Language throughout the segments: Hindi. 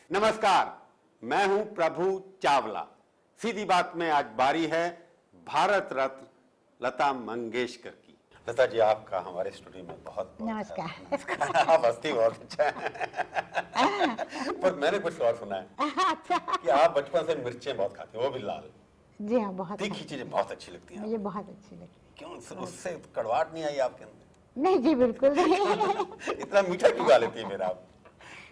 नमस्कार, मैं हूं प्रभु चावला। सीधी बात में आज बारी है भारत रत्न लता मंगेशकर की। लता जी, आपका हमारे स्टूडियो में बहुत नमस्कार। आप हंसती बहुत अच्छा है। पर मैंने कुछ और सुना है कि आप बचपन से मिर्चें बहुत खाते हो, वो भी लाल। जी हाँ, बहुत तीखी चीजें बहुत अच्छी लगती हैं। मुझे बहुत अच्छी लगती है। क्यों उससे कड़वाहट नहीं आई आपके अंदर? नहीं जी, बिल्कुल नहीं। इतना मीठा क्यों गा लेती है फिर आप?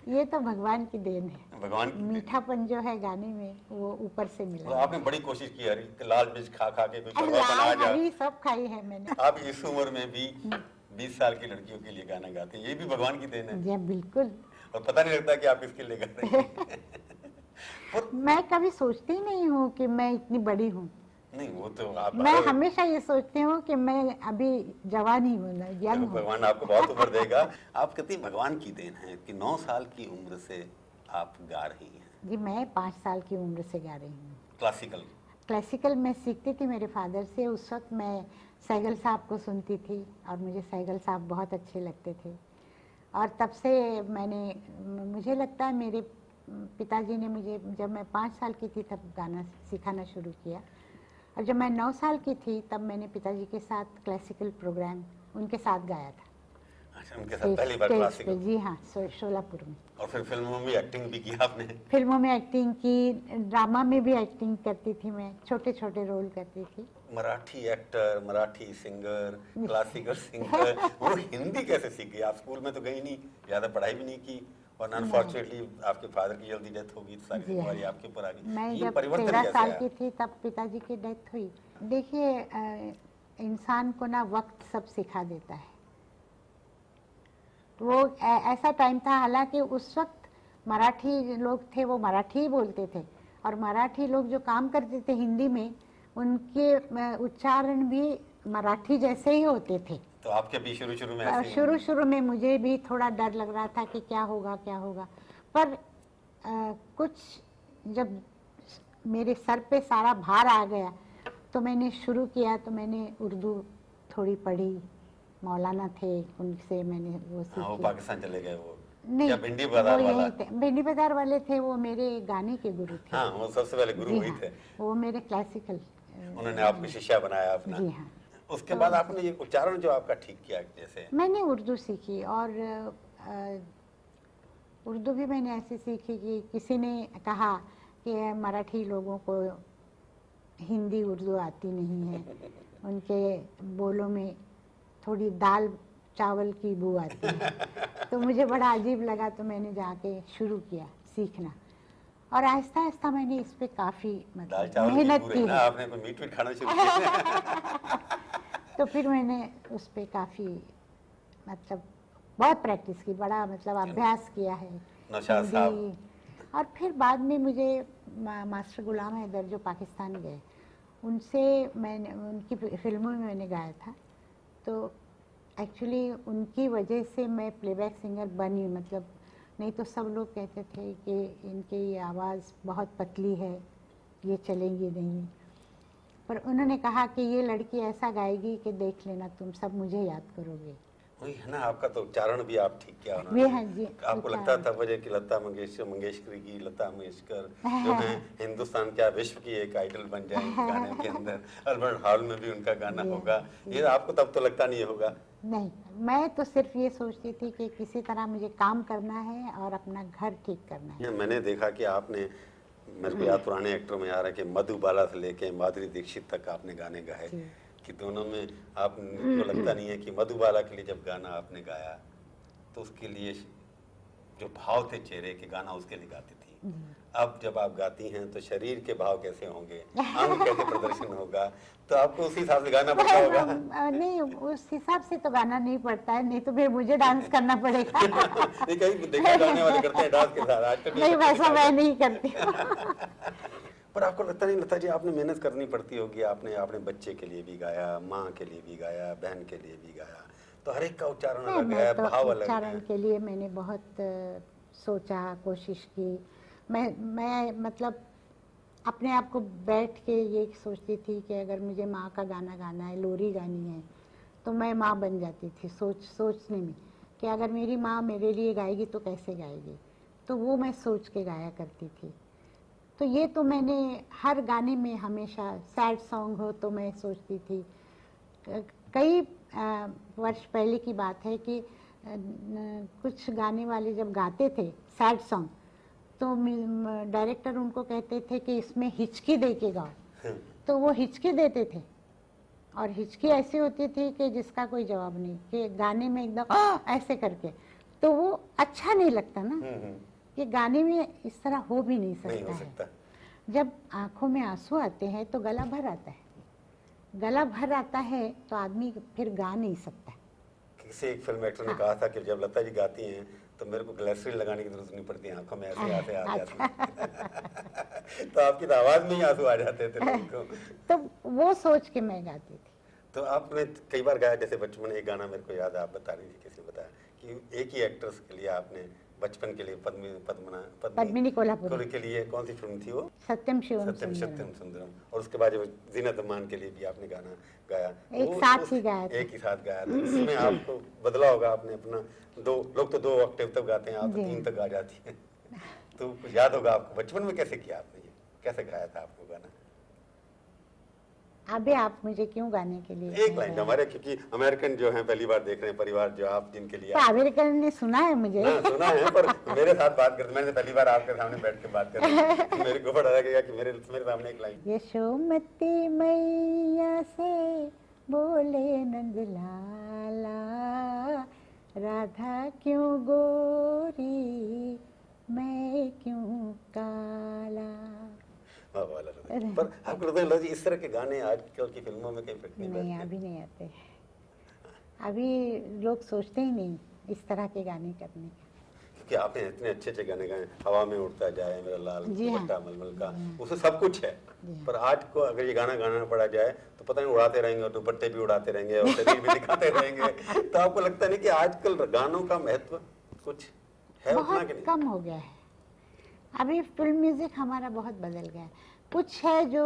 ये तो भगवान की देन है। भगवान की मीठापन जो है गाने में वो ऊपर से मिला। तो आपने बड़ी कोशिश की हरी कि लाल मिर्च खा खा के कोई कड़वापन आ लाल जाए। हरी सब खाई है मैंने। आप इस उम्र में भी 20 साल की लड़कियों के लिए गाना गाते हैं, ये भी भगवान की देन है। जी बिल्कुल। और पता नहीं लगता कि आप इसके लिए गा रहे हैं। मैं कभी सोचती ही नहीं हूँ कि मैं इतनी बड़ी हूँ। नहीं, वो तो आप मैं हमेशा ये सोचती हूँ कि मैं अभी जवान ही हूँ, यंग हूँ। भगवान आपको बहुत उम्र देगा। आप कहती हैं भगवान की देन है कि 9 साल की उम्र से आप गा रही हैं। जी, मैं 5 साल की उम्र से गा रही हूँ। क्लासिकल मैं सीखती थी मेरे फादर से। उस वक्त मैं सैगल साहब को सुनती थी और मुझे सैगल साहब बहुत अच्छे लगते थे। और तब से मुझे लगता है मेरे पिताजी ने मुझे, जब मैं 5 साल की थी तब गाना सिखाना शुरू किया। और जब मैं 9 साल की थी तब मैंने पिताजी के साथ क्लासिकल प्रोग्राम उनके साथ गाया था। अच्छा, उनके साथ पहली बार क्लासिकल? जी हाँ, शोलापुर में। और फिर फिल्मों में एक्टिंग भी की आपने? फिल्मों में एक्टिंग की, ड्रामा में भी एक्टिंग करती थी मैं, छोटे छोटे रोल करती थी। Marathi actor, Marathi singer, classical singer, वो हिंदी कैसे सीख गई? आप स्कूल में तो गई नहीं, ज्यादा पढ़ाई भी नहीं की, और अनफॉर्चुनेटली आपके फादर की जल्दी डेथ हो गई, सारी जिम्मेवारी आपके ऊपर आ गई। मैं ये जब परिवर्तन 13 कैसे साल आया? की थी तब पिताजी की डेथ हुई। देखिए, इंसान को ना वक्त सब सिखा देता है। तो वो ऐसा टाइम था, हालांकि उस वक्त मराठी लोग थे वो मराठी ही बोलते थे, और मराठी लोग जो काम करते थे हिंदी में उनके उच्चारण भी मराठी जैसे ही होते थे। तो आपके भी शुरू में शुरू में मुझे भी थोड़ा डर लग रहा था कि क्या होगा क्या होगा। पर कुछ जब मेरे सर पे सारा भार आ गया तो मैंने शुरू किया। तो मैंने उर्दू थोड़ी पढ़ी, मौलाना थे उनसे मैंने वो सीखी। वो पाकिस्तान चले गए वो? नहीं, या भिंडी बाजार वो वाला? यही थे, भिंडी बाजार वाले थे, वो मेरे गाने के गुरु थे। हाँ, वो सबसे पहले गुरु वही थे। वो मेरे क्लासिकल, उन्होंने आपको शिष्या बनाया अपना? जी हाँ। उसके बाद आपने ये उच्चारण जो आपका ठीक किया, जैसे मैंने उर्दू सीखी, और उर्दू भी मैंने ऐसे सीखी कि किसी ने कहा कि मराठी लोगों को हिंदी उर्दू आती नहीं है, उनके बोलों में थोड़ी दाल चावल की बू आती है। तो मुझे बड़ा अजीब लगा, तो मैंने जाके शुरू किया सीखना, और आहिस्ता आहिस्ता मैंने इस पे काफ़ी मतलब मेहनत की है। आपने कोई मीट खाना शुरू किया? तो फिर मैंने उस पे काफ़ी मतलब बहुत प्रैक्टिस की, बड़ा मतलब अभ्यास किया है हिंदी। और फिर बाद में मुझे मास्टर गुलाम हैदर जो पाकिस्तान गए, उनसे मैंने उनकी फिल्मों में मैंने गाया था। तो एक्चुअली उनकी वजह से मैं प्लेबैक सिंगर बनी। मतलब नहीं तो सब लोग कहते थे कि इनकी ये आवाज़ बहुत पतली है, ये चलेंगी नहीं। पर उन्होंने कहा कि ये लड़की ऐसा गाएगी कि देख लेना, तुम सब मुझे याद करोगे। वही है ना, आपका तो उच्चारण भी आप ठीक किया उन्होंने। हाँ जी, आपको लगता था वजह कि लता मंगेशकर की, लता मंगेशकर जो है हिंदुस्तान क्या विश्व की एक आइडल बन जाएंगी गाने के अंदर, अल्बर्ट हॉल में भी उनका गाना होगा, ये आपको तब तो लगता नहीं होगा? नहीं, मैं तो सिर्फ ये सोचती थी कि किसी तरह मुझे काम करना है और अपना घर ठीक करना है। मैंने देखा कि आपने, मेरे को याद पुराने एक्टर में आ रहा है कि मधुबाला से लेके माधुरी दीक्षित तक आपने गाने गाए, कि दोनों में आपको लगता नहीं है कि मधुबाला के लिए जब गाना आपने गाया तो उसके लिए जो भाव थे चेहरे के, गाना उसके लिए गाती थी। अब जब आप गाती हैं तो शरीर के भाव कैसे होंगे, अंग कैसे प्रदर्शन होगा, तो आपको उसी हिसाब से गाना पड़ता होगा। नहीं, उस हिसाब से तो गाना नहीं पड़ता है, नहीं तो फिर मुझे डांस करना पड़ेगा। नहीं, कहीं देखा गाने वाले करते हैं डांस के साथ, आजकल नहीं, वैसा मैं नहीं करती। पर आपको लगता नहीं लता जी आपने मेहनत करनी पड़ती होगी? आपने अपने बच्चे के लिए भी गाया, माँ के लिए भी गाया, बहन के लिए भी गाया, तो हर एक का उच्चारण अलग है, भाव अलग है। उच्चारण के लिए मैंने बहुत सोचा, कोशिश की। मैं मतलब अपने आप को बैठ के ये सोचती थी कि अगर मुझे माँ का गाना गाना है, लोरी गानी है, तो मैं माँ बन जाती थी सोचने में कि अगर मेरी माँ मेरे लिए गाएगी तो कैसे गाएगी। तो वो मैं सोच के गाया करती थी। तो ये तो मैंने हर गाने में हमेशा, सैड सॉन्ग हो तो मैं सोचती थी। कई वर्ष पहले की बात है कि कुछ गाने वाले जब गाते थे सैड सॉन्ग, तो डायरेक्टर उनको कहते थे कि इसमें हिचकी दे के गाओ, तो वो हिचकी देते थे, और हिचकी ऐसी होती थी कि जिसका कोई जवाब नहीं, कि गाने में एकदम ऐसे करके, तो वो अच्छा नहीं लगता ना, कि गाने में इस तरह हो भी नहीं सकता है। जब आंखों में आंसू आते हैं तो गला भर आता है, गला भर आता है तो आदमी फिर गा नहीं सकता। किसी एक फिल्म एक्टर ने कहा था कि जब लता जी गाती हैं तो मेरे को ग्लिसरीन लगाने की जरूरत नहीं पड़ती, आंखों में ऐसे आते आ जाते हैं। तो आपकी तो आवाज में ही आंसू आ जाते थे लोगों को। तो वो सोच के मैं गाती थी। तो आपने कई बार गाया, जैसे बचपन में एक गाना मेरे को याद है, आप बता रही थी, किसी ने बताया कि एक ही एक्ट्रेस के लिए आपने बचपन के लिए पद्मिनी कोल्हापुरी के लिए, कौन सी फिल्म थी वो? सत्यम शिवम सत्यम सुंदरम। और उसके बाद जीनत अमान के लिए भी आपने गाना गाया, एक साथ ही गाया था। एक ही साथ गाया था। इसमें आपको बदला होगा आपने अपना, दो लोग तो 2 ऑक्टेव तक गाते हैं, आप तो 3 तक गा जाती हैं। तो कुछ याद होगा आपको बचपन में कैसे किया आपने, ये कैसे गाया था आपको गाना? अभी आप मुझे क्यों गाने के लिए एक लाइन हमारे, क्योंकि अमेरिकन जो हैं पहली बार देख रहे हैं परिवार, जो आप जिनके लिए, तो अमेरिकन ने सुना है मुझे। सुना है, पर मेरे साथ बात करते, मैंने पहली बार आपके सामने बैठ के बात कर रही हूं, मेरे को बड़ा लगेगा कि मेरे सामने एक लाइन, यशोमती मैया से बोले नंदलाला, राधा क्यों गोरी मैं क्यों काला। पर आपको लगता है इस तरह के गाने आजकल की फिल्मों में कहीं फिट नहीं बैठते? अभी नहीं आते, अभी लोग सोचते ही नहीं इस तरह के गाने करने का। क्योंकि आपने इतने अच्छे अच्छे गाने गाए, हवा में उड़ता जाए मेरा लाल दुपट्टा मलमल का, उसमें सब कुछ है। पर आज को अगर ये गाना गाना पड़ा जाए तो पता नहीं उड़ाते रहेंगे, और दुपट्टे भी उड़ाते रहेंगे, और शरीर भी दिखाते रहेंगे। तो आपको लगता नहीं कि आजकल गानों का महत्व कुछ है उतना कि नहीं? कम हो गया है। अभी फिल्म म्यूजिक हमारा बहुत बदल गया है। कुछ है जो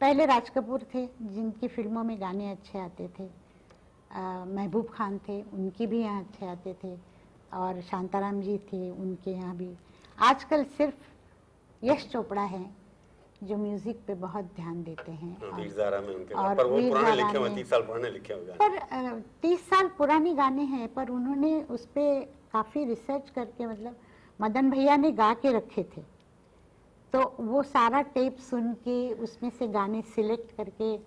पहले राज कपूर थे जिनकी फिल्मों में गाने अच्छे आते थे, महबूब खान थे उनके भी यहाँ अच्छे आते थे, और शांताराम जी थे उनके यहाँ भी। आजकल सिर्फ यश चोपड़ा है जो म्यूजिक पे बहुत ध्यान देते हैं। और पर वो पुराने लिखे हुए 30 साल पुराने लिखे हुए गाने, पर 30 साल पुराने गाने हैं, पर उन्होंने उस पर काफ़ी रिसर्च करके, मतलब मदन भैया ने गा के रखे थे, तो वो सारा टेप सुन के उसमें से गाने सिलेक्ट करके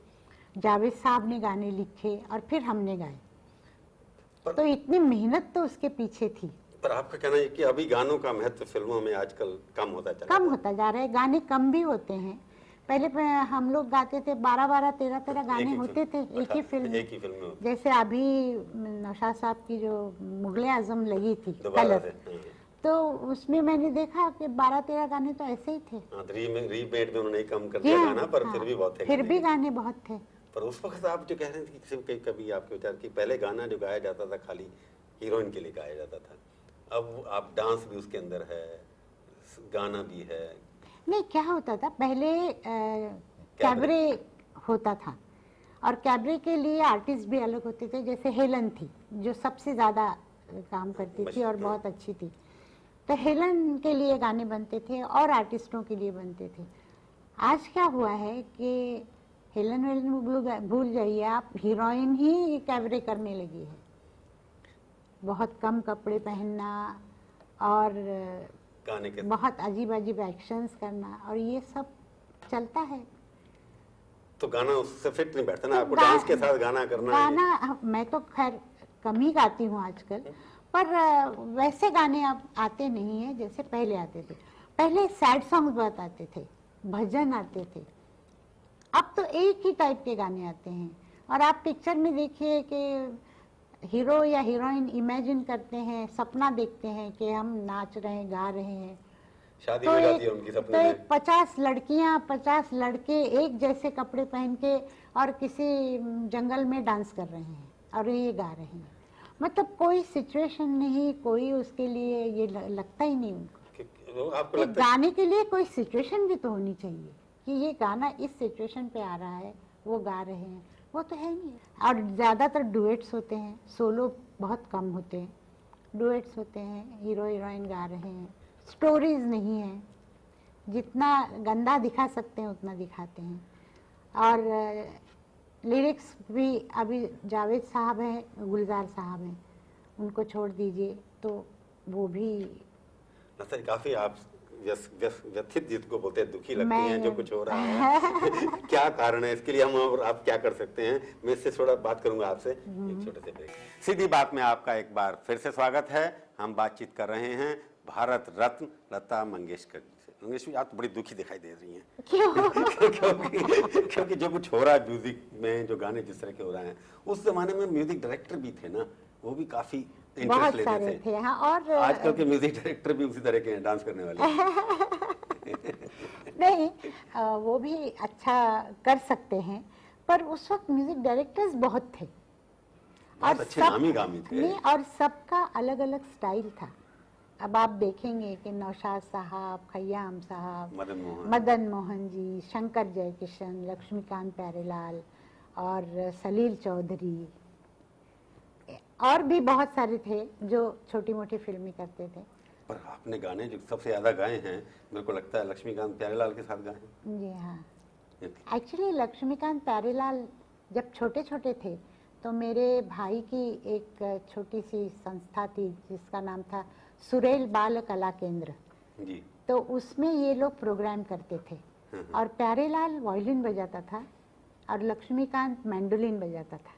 जावेद साहब ने गाने लिखे और फिर हमने गाए। तो इतनी मेहनत तो उसके पीछे थी। पर आपका कहना है कि अभी गानों का महत्व फिल्मों में आजकल कम होता जा रहा है? गाने कम भी होते हैं। पहले हम लोग गाते थे 12-12, 13-13 गाने होते थे एक ही फिल्म में। जैसे अभी नौशाद साहब की जो मुगले आजम लगी थी कलर, तो उसमें मैंने देखा कि 12-13 गाने तो ऐसे ही थे। रीमेड में उन्होंने कम कर दिया गाना, पर फिर भी बहुत थे, फिर भी गाने बहुत थे। पर उस वक्त आप जो कह रहे थे कि कभी आपके विचार की पहले गाना जो गाया जाता था खाली हीरोइन के लिए गाया जाता था, अब आप डांस भी उसके अंदर है, गाना भी है। नहीं, क्या होता था पहले, कैबरे होता था, और कैबरे के लिए आर्टिस्ट भी अलग होते थे। जैसे हेलन थी जो सबसे ज़्यादा काम करती थी और बहुत अच्छी थी, तो हेलन के लिए गाने बनते थे और आर्टिस्टों के लिए बनते थे। आज क्या हुआ है कि हेलन भूल जाइए आप, हीरोइन ही कैबरे करने लगी है। बहुत कम कपड़े पहनना और गाने के बहुत अजीब अजीब एक्शंस करना, और ये सब चलता है। तो गाना उससे फिट नहीं बैठता ना, आपको डांस के साथ गाना करना गाना मैं तो खैर कम ही गाती हूँ आजकल, पर वैसे गाने अब आते नहीं है जैसे पहले आते थे। पहले सैड सॉन्ग बहुत आते थे, भजन आते थे, अब तो एक ही टाइप के गाने आते हैं। और आप पिक्चर में देखिए कि हीरो या हीरोइन इमेजिन करते हैं, सपना देखते हैं कि हम नाच रहे हैं, गा रहे हैं, शादी हो जाती है उनकी सपने में। 50 लड़कियां 50 लड़के एक जैसे कपड़े पहन के और किसी जंगल में डांस कर रहे हैं और ये गा रहे हैं। मतलब कोई सिचुएशन नहीं, कोई उसके लिए ये लगता ही नहीं उनको। आपको गाने के लिए कोई सिचुएशन भी तो होनी चाहिए कि ये गाना इस सिचुएशन पे आ रहा है, वो गा रहे हैं, वो तो है नहीं। और ज़्यादातर डुएट्स होते हैं, सोलो बहुत कम होते हैं। डुएट्स होते हैं, हीरो हीरोइन गा रहे हैं, स्टोरीज नहीं है, जितना गंदा दिखा सकते हैं उतना दिखाते हैं। और लिरिक्स भी अभी जावेद साहब हैं, गुलजार साहब हैं, उनको छोड़ दीजिए तो वो भी नसर काफी आप व्यथित जिसको बोलते हैं, दुखी लगती हैं जो कुछ हो रहा है। क्या कारण है इसके लिए, हम और आप क्या कर सकते हैं? मैं इससे थोड़ा बात करूंगा आपसे एक छोटे से ब्रेक। सीधी बात में आपका एक बार फिर से स्वागत है। हम बातचीत कर रहे हैं भारत रत्न लता मंगेशकर जी से। मंगेशकर आप तो बड़ी दुखी दिखाई दे रही हैं। क्योंकि जो कुछ हो रहा है म्यूजिक में, जो गाने जिस तरह के हो रहे हैं, उस जमाने में म्यूजिक डायरेक्टर भी थे ना, वो भी काफी बहुत सारे थे। हाँ, और आजकल के म्यूजिक डायरेक्टर भी उसी तरह के हैं, डांस करने वाले। नहीं, वो भी अच्छा कर सकते हैं, पर उस वक्त म्यूजिक डायरेक्टर्स बहुत थे और अच्छे नामी गामी थे। नहीं, और सबका अलग अलग स्टाइल था। अब आप देखेंगे कि नौशाद साहब, खय्याम साहब, मदन मोहन जी, शंकर जयकिशन, लक्ष्मीकांत प्यारेलाल और सलील चौधरी, और भी बहुत सारे थे जो छोटी मोटी फिल्में करते थे। पर आपने गाने जो सबसे ज्यादा गाए हैं, मेरे को लगता है लक्ष्मीकांत प्यारेलाल के साथ गाए हैं। जी हाँ, एक्चुअली लक्ष्मीकांत प्यारेलाल जब छोटे छोटे थे तो मेरे भाई की एक छोटी सी संस्था थी जिसका नाम था सुरेल बाल कला केंद्र जी। तो उसमें ये लोग प्रोग्राम करते थे और प्यारेलाल वायलिन बजाता था और लक्ष्मीकांत मैंडोलिन बजाता था।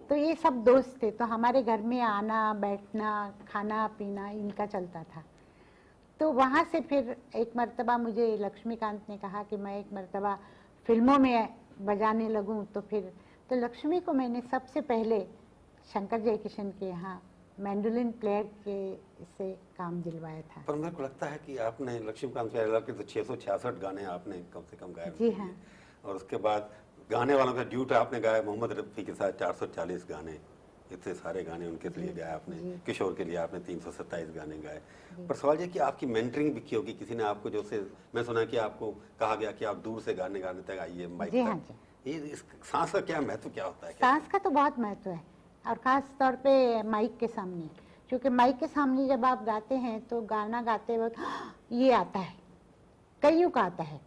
तो ये सब दोस्त थे, तो हमारे घर में आना बैठना खाना पीना इनका चलता था। तो वहाँ से फिर एक मर्तबा मुझे लक्ष्मीकांत ने कहा कि मैं एक मर्तबा फिल्मों में बजाने लगूं, तो फिर तो लक्ष्मी को मैंने सबसे पहले शंकर जयकिशन के यहाँ मैंडोलिन प्लेयर के से काम दिलवाया था। पर मेरे को लगता है कि आपने लक्ष्मीकांत प्यारेलाल के तो 666 गाने आपने कम से कम गाए। जी हाँ। और उसके बाद गाने वालों का ड्यूट आपने गाया मोहम्मद रफ़ी के साथ 440 गाने, इतने सारे गाने उनके लिए गाए आपने। किशोर के लिए आपने 327 गाने गाए। पर सवाल ये कि आपकी मेंटरिंग भी की होगी, किसी ने आपको जो से मैं सुना कि आपको कहा गया कि आप दूर से गाने गाने तक आइए माइक तक। ये इस सांस का क्या महत्व क्या होता है? सांस का तो बहुत महत्व है, और खास तौर पे माइक के सामने, क्योंकि माइक के सामने जब आप गाते हैं तो गाना गाते वक्त ये आता है, कईयों का आता है,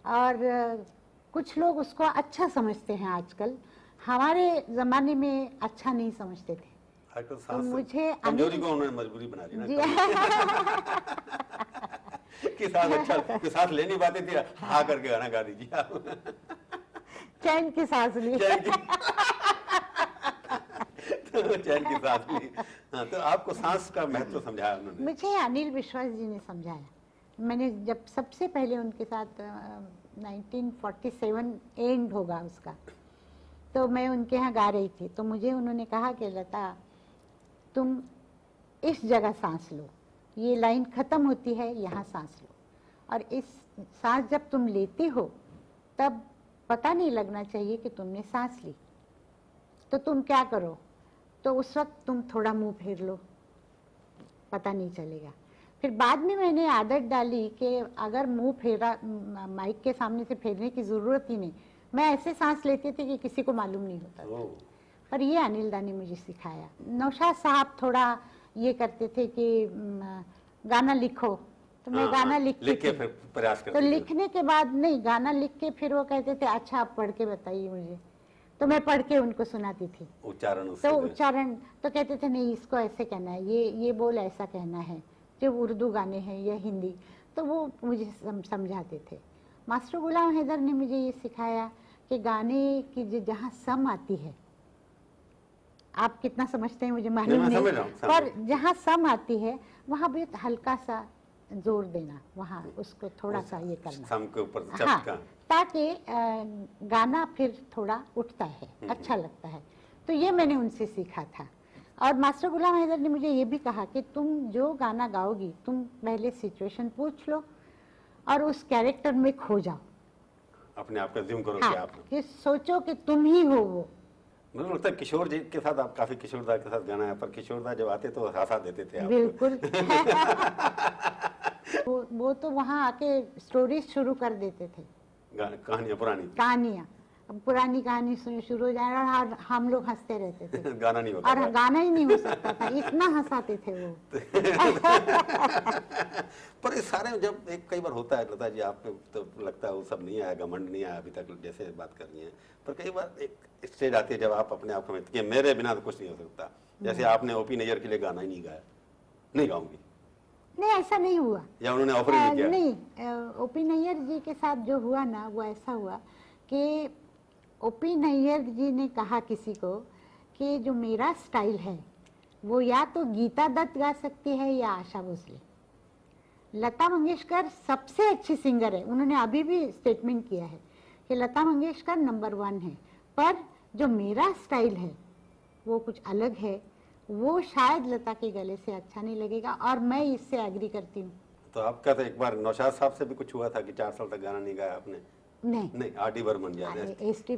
और कुछ लोग उसको अच्छा समझते हैं आजकल, हमारे ज़माने में अच्छा नहीं समझते थे। आजकल तो मुझे कमजोरी को उन्होंने मजबूरी बना ली ना कि सांस अच्छा कि सांस ले नहीं पाते थे, हाँ करके गाना गा दीजिए आप। चैन की सांस ली। चैन की सांस ली। हाँ, तो आपको सांस का महत्व समझाया उन्होंने? मुझे अनिल विश्वास जी ने समझाया। मैंने जब सबसे पहले उनके साथ 1947 एंड होगा उसका, तो मैं उनके यहाँ गा रही थी, तो मुझे उन्होंने कहा कि लता तुम इस जगह सांस लो, ये लाइन ख़त्म होती है, यहाँ सांस लो, और इस सांस जब तुम लेती हो तब पता नहीं लगना चाहिए कि तुमने सांस ली। तो तुम क्या करो, तो उस वक्त तुम थोड़ा मुंह फेर लो, पता नहीं चलेगा। फिर बाद में मैंने आदत डाली कि अगर मुंह फेरा माइक के सामने से फेरने की ज़रूरत ही नहीं, मैं ऐसे सांस लेती थी कि किसी को मालूम नहीं होता था। पर ये अनिल दा ने मुझे सिखाया। नौशाद साहब थोड़ा ये करते थे कि गाना लिखो, तो मैं गाना लिखती थी, फिर प्रयास करती तो लिखने के बाद नहीं, गाना लिख के फिर वो कहते थे अच्छा आप पढ़ के बताइए मुझे, तो मैं पढ़ के उनको सुनाती थी। उच्चारण तो उच्चारण तो कहते थे नहीं इसको ऐसे कहना है, ये बोल ऐसा कहना है, जो उर्दू गाने हैं या हिंदी, तो वो मुझे समझाते थे। मास्टर गुलाम हैदर ने मुझे ये सिखाया कि गाने की जहाँ सम आती है, आप कितना समझते हैं मुझे मालूम नहीं, पर जहाँ सम आती है वहाँ भी हल्का सा जोर देना, वहाँ उसको थोड़ा सा ये करना सम के ऊपर, हाँ, ताकि गाना फिर थोड़ा उठता है, अच्छा लगता है। तो ये मैंने उनसे सीखा था। और मास्टर गुलाम हैदर ने मुझे ये भी कहा कि तुम जो गाना गाओगी तुम पहले सिचुएशन पूछ लो और उस कैरेक्टर में खो जाओ, अपने आप का ज़्यूम करो। हाँ, कि सोचो कि तुम ही हो वो। मुझे लगता है किशोर जी के साथ आप काफी किशोरदा के साथ गाना है, पर किशोरदा जब आते तो हंसा देते थे आपको। बिल्कुल वो तो वहाँ आके स्टोरीज शुरू कर देते थे, कहानियाँ पुरानी कहानियाँ। पुरानी कहानी शुरू हो जाए और हम लोग हंसते रहते थे। गाना नहीं होता और गाना ही नहीं हो सकता था, इतना हंसाते थे वो। पर इस सारे में जब एक कई बार होता है लता जी, आप तो लगता है वो सब नहीं आया, घमंड नहीं आया अभी तक जैसे बात कर रही हैं, पर कई बार एक स्टेज आती है जब आप अपने आप को समझते कि मेरे बिना तो कुछ नहीं हो सकता। जैसे आपने ओपी नैयर के लिए गाना ही नहीं गाया, नहीं गाऊंगी, नहीं ऐसा नहीं हुआ, या उन्होंने ऑफर ही नहीं किया? नहीं, ओपी नैयर जी के साथ जो हुआ ना वो ऐसा हुआ कि ओपी नैयर जी ने कहा किसी को कि जो मेरा स्टाइल है वो या तो गीता दत्त गा सकती है या आशा भोसले। लता मंगेशकर सबसे अच्छी सिंगर है, उन्होंने अभी भी स्टेटमेंट किया है कि लता मंगेशकर नंबर 1 है, पर जो मेरा स्टाइल है वो कुछ अलग है, वो शायद लता के गले से अच्छा नहीं लगेगा, और मैं इससे एग्री करती हूँ। तो आपका तो एक बार नौशाद साहब से भी कुछ हुआ था कि 4 साल तक गाना नहीं गाया आपने? नहीं, आर.डी. बर्मन जी, एस.डी.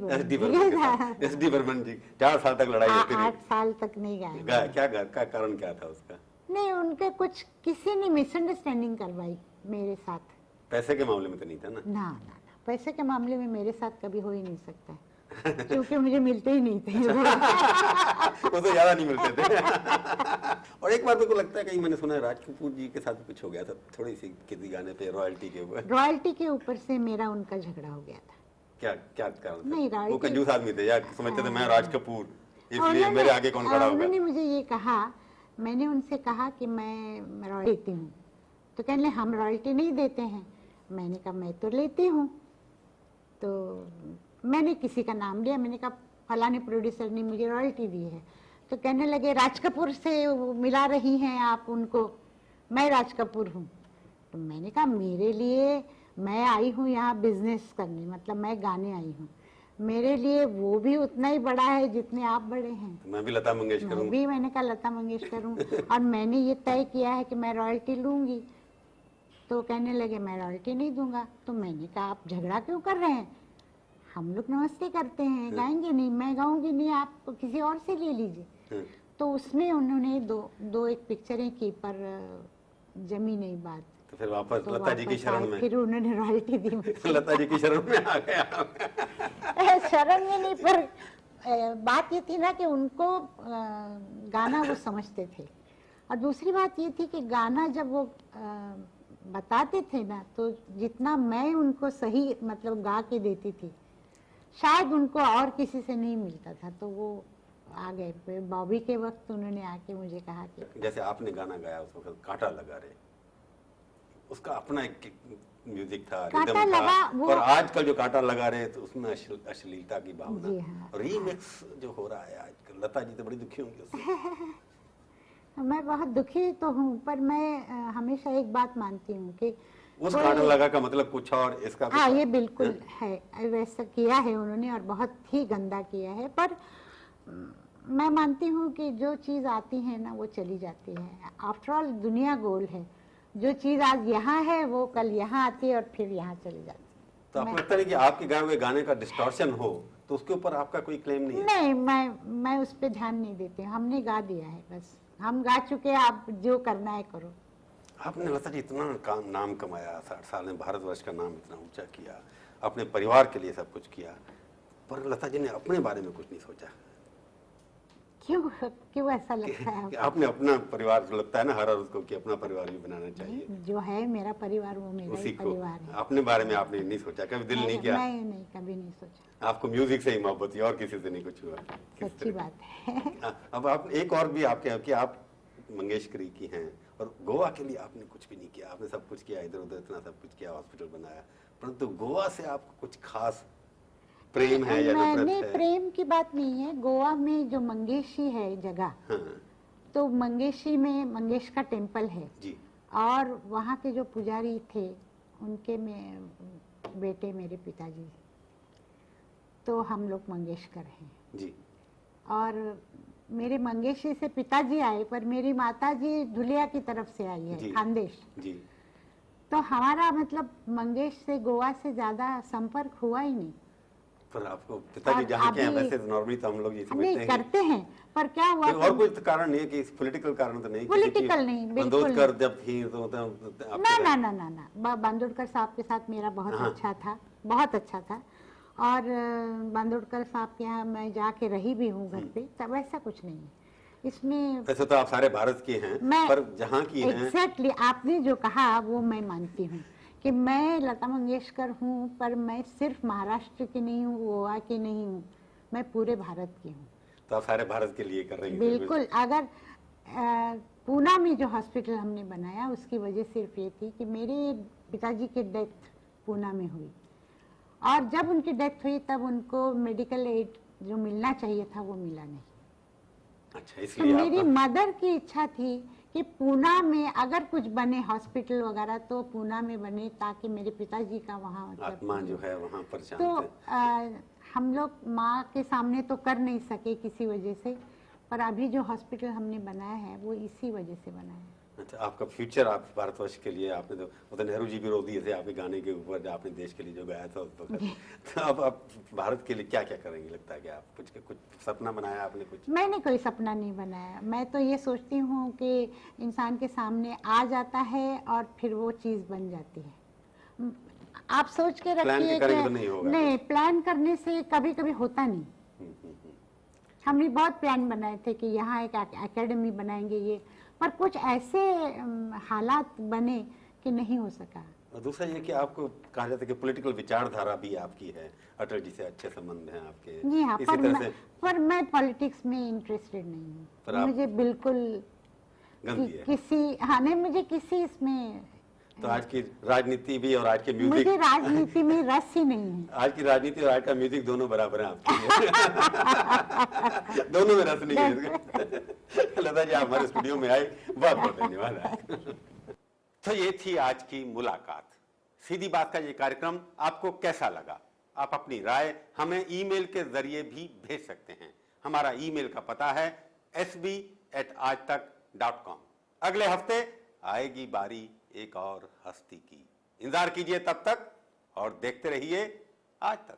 बर्मन जी 4 साल तक लड़ाई होती रही। 8 साल तक नहीं गाया। क्या कारण क्या था उसका? नहीं, उनके कुछ किसी ने मिसअंडरस्टैंडिंग करवाई मेरे साथ। पैसे के मामले में तो नहीं था ना? ना, पैसे के मामले में मेरे साथ कभी हो ही नहीं सकता है क्योंकि मुझे मिलते ही नहीं थे। वो तो ज्यादा नहीं मिलते थे। और एक बार मेरे को लगता है, कहीं मैंने सुना है राज कपूर जी के साथ कुछ हो गया था, थोड़ी सी किसी गाने पे रॉयल्टी के ऊपर। रॉयल्टी के ऊपर से मेरा उनका झगड़ा हो गया था। क्या कारण? नहीं, वो कंजूस आदमी थे यार, समझते थे मैं राज कपूर, इसलिए मेरे आगे कौन खड़ा होगा। उन्होंने मुझे ये कहा, मैंने उनसे कहा कि मैं रॉयल्टी देती हूँ, तो कहने हम रॉयल्टी नहीं देते हैं। मैंने कहा मैं तो लेती हूँ। तो मैंने किसी का नाम लिया, मैंने कहा फलाने प्रोड्यूसर ने मुझे रॉयल्टी दी है। तो कहने लगे राज कपूर से मिला रही हैं आप उनको, मैं राज कपूर हूँ। तो मैंने कहा मेरे लिए, मैं आई हूँ यहाँ बिजनेस करने, मतलब मैं गाने आई हूँ, मेरे लिए वो भी उतना ही बड़ा है जितने आप बड़े हैं। मैं भी लता मंगेशकर हूँ। मैंने कहा लता मंगेशकर हूँ और मैंने ये तय किया है कि मैं रॉयल्टी लूंगी। तो कहने लगे मैं रॉयल्टी नहीं दूंगा। तो मैंने कहा आप झगड़ा क्यों कर रहे हैं, हम लोग नमस्ते करते हैं, गाएंगे नहीं, मैं गाऊंगी नहीं, आप किसी और से ले लीजिए। तो उसमें उन्होंने दो एक पिक्चरें की, पर जमी नहीं बात। तो फिर वापस लता जी की शरण में, फिर उन्होंने रॉयल्टी दी मुझे। लता जी की शरण में आ गया। शरण में नहीं, पर बात ये थी ना कि उनको गाना वो समझते थे, और दूसरी बात ये थी कि गाना जब वो बताते थे ना, तो जितना मैं उनको सही मतलब गा के देती थी शायद उनको और किसी से नहीं मिलता था। तो वो आ गए बॉबी के वक्त, उन्होंने आके मुझे कहा कि जैसे आपने गाना गाया उस वक्त कांटा लगा रे, उसका अपना एक म्यूजिक था, रिदम था, और आजकल जो कांटा लगा रहे तो उसमें अश्लीलता की भावना। हाँ, रीमिक्स जो हो रहा है आजकल, लता जी तो बड़ी दुखी होंगी उससे। मैं बहुत दुखी तो हूँ, पर मैं हमेशा एक बात मानती हूँ कि उस कांटा लगा का मतलब कुछ और, इसका हाँ ये बिल्कुल है, वैसा किया है उन्होंने और बहुत ही गंदा किया है। पर मैं मानती हूँ कि जो चीज़ आती है ना वो चली जाती है। आफ्टर ऑल दुनिया गोल है, जो चीज़ आज यहाँ है वो कल यहाँ आती है और फिर यहाँ चली जाती है। तो आपको लगता है कि आपके गाए हुए गाने का डिस्टॉर्शन हो तो उसके ऊपर आपका कोई क्लेम नहीं है? नहीं, मैं उस पर ध्यान नहीं देती, हमने गा दिया है, बस हम गा चुके, आप जो करना है करो। आपने लता जी इतना नाम कमाया, 60 साल में भारतवर्ष का नाम इतना ऊंचा किया, अपने परिवार के लिए सब कुछ किया, पर लता जी ने अपने बारे में कुछ नहीं सोचा। क्यों ऐसा लगता है? आपने अपना परिवार, जो लगता है ना हर उसको कि अपना परिवार भी बनाना चाहिए। जो है मेरा परिवार वो मेरा ही परिवार है। अपने बारे में आपने नहीं सोचा, कभी दिल नहीं किया? नहीं, कभी नहीं सोचा। आपको म्यूजिक से ही मोहब्बत है और किसी से नहीं कुछ हुआ? सच्ची बात है। अब आप एक और भी आपके कि आप मंगेशकरी की हैं, और गोवा के लिए आपने कुछ भी नहीं किया, आपने सब कुछ किया, इधर उधर इतना सब कुछ किया, हॉस्पिटल बनाया, परंतु गोवा से आपको कुछ खास प्रेम है या नफरत है? प्रेम की बात नहीं है। गोवा में जो मंगेशी है जगह, तो मंगेशी में मंगेश का टेम्पल है जी, और वहाँ के जो पुजारी थे उनके में बेटे मेरे पिताजी, तो हम लोग मंगेशकर हैं जी। और मेरे मंगेशी से पिताजी आए, पर मेरी माताजी धुलिया की तरफ से आई है, खानदेश जी। तो हमारा मतलब मंगेश से गोवा से ज्यादा संपर्क हुआ ही नहीं। पर आपको पिताजी जहाँ के हैं, वैसे नॉर्मली तो हम लोग ये समझते हैं करते हैं, पर क्या हुआ और कोई कारण नहीं है कि पॉलिटिकल कारण तो नहीं, पॉलिटिकल नहीं, बांदोडकर जब थी तो ना, बांदोडकर साहब के साथ मेरा बहुत अच्छा था, बहुत अच्छा था। और बांदोड़कर साहब के यहाँ मैं जाके रही भी हूँ घर पे, तब ऐसा कुछ नहीं है इसमें। वैसे तो आप सारे भारत के हैं, पर जहाँ की हैं। एग्जैक्टली आपने जो कहा वो मैं मानती हूँ कि मैं लता मंगेशकर हूँ, पर मैं सिर्फ महाराष्ट्र की नहीं हूँ, गोवा की नहीं हूँ, मैं पूरे भारत की हूँ। तो आप सारे भारत के लिए कर रही हैं। बिल्कुल। अगर पूना में जो हॉस्पिटल हमने बनाया उसकी वजह सिर्फ ये थी कि मेरे पिताजी की डेथ पूना में हुई, और जब उनकी डेथ हुई तब उनको मेडिकल एड जो मिलना चाहिए था वो मिला नहीं। अच्छा, तो इसलिए मेरी मदर की इच्छा थी कि पूना में अगर कुछ बने हॉस्पिटल वगैरह तो पूना में बने, ताकि मेरे पिताजी का वहाँ आत्मा जो है वहाँ पर शांत तो है। हम लोग माँ के सामने तो कर नहीं सके किसी वजह से, पर अभी जो हॉस्पिटल हमने बनाया है वो इसी वजह से बनाया है। अच्छा, आपका फ्यूचर आप भारतवर्ष के लिए आपने तो नेहरू जी भी रो दिए थे आपके गाने के ऊपर, आपने देश के लिए जो गाया था तो अब आप भारत के लिए क्या क्या करेंगे? लगता है कि आप कुछ सपना बनाया आपने? कुछ मैंने कोई सपना नहीं बनाया। मैं तो ये सोचती हूँ कि इंसान के सामने आ जाता है और फिर वो चीज़ बन जाती है। आप सोच के रखिए कि नहीं, प्लान करने से कभी कभी होता नहीं। हमने बहुत प्लान बनाए थे कि यहाँ एक एकेडमी बनाएंगे ये, पर कुछ ऐसे हालात बने कि नहीं हो सका। दूसरा ये कि आपको कहा जाता है कि पॉलिटिकल विचारधारा भी आपकी है, अटल जी से अच्छे संबंध हैं आपके। जी हाँ, पर मैं पॉलिटिक्स में इंटरेस्टेड नहीं हूँ। मुझे बिल्कुल मुझे किसी इसमें तो आज की राजनीति भी और आज के म्यूजिक, मुझे राजनीति में रस ही नहीं है। आज की राजनीति और आज का म्यूजिक दोनों बराबर हैं आपके लिए। दोनों में रस नहीं है। लता जी आप हमारे स्टूडियो में आए, बहुत बहुत धन्यवाद। तो ये थी आज की मुलाकात। सीधी बात का ये कार्यक्रम आपको कैसा लगा? आप अपनी राय हमें ईमेल के जरिए भी भेज सकते हैं। हमारा ईमेल का पता है sb@aajtak.com। अगले हफ्ते आएगी बारी एक और हस्ती की। इंतजार कीजिए तब तक और देखते रहिए आज तक।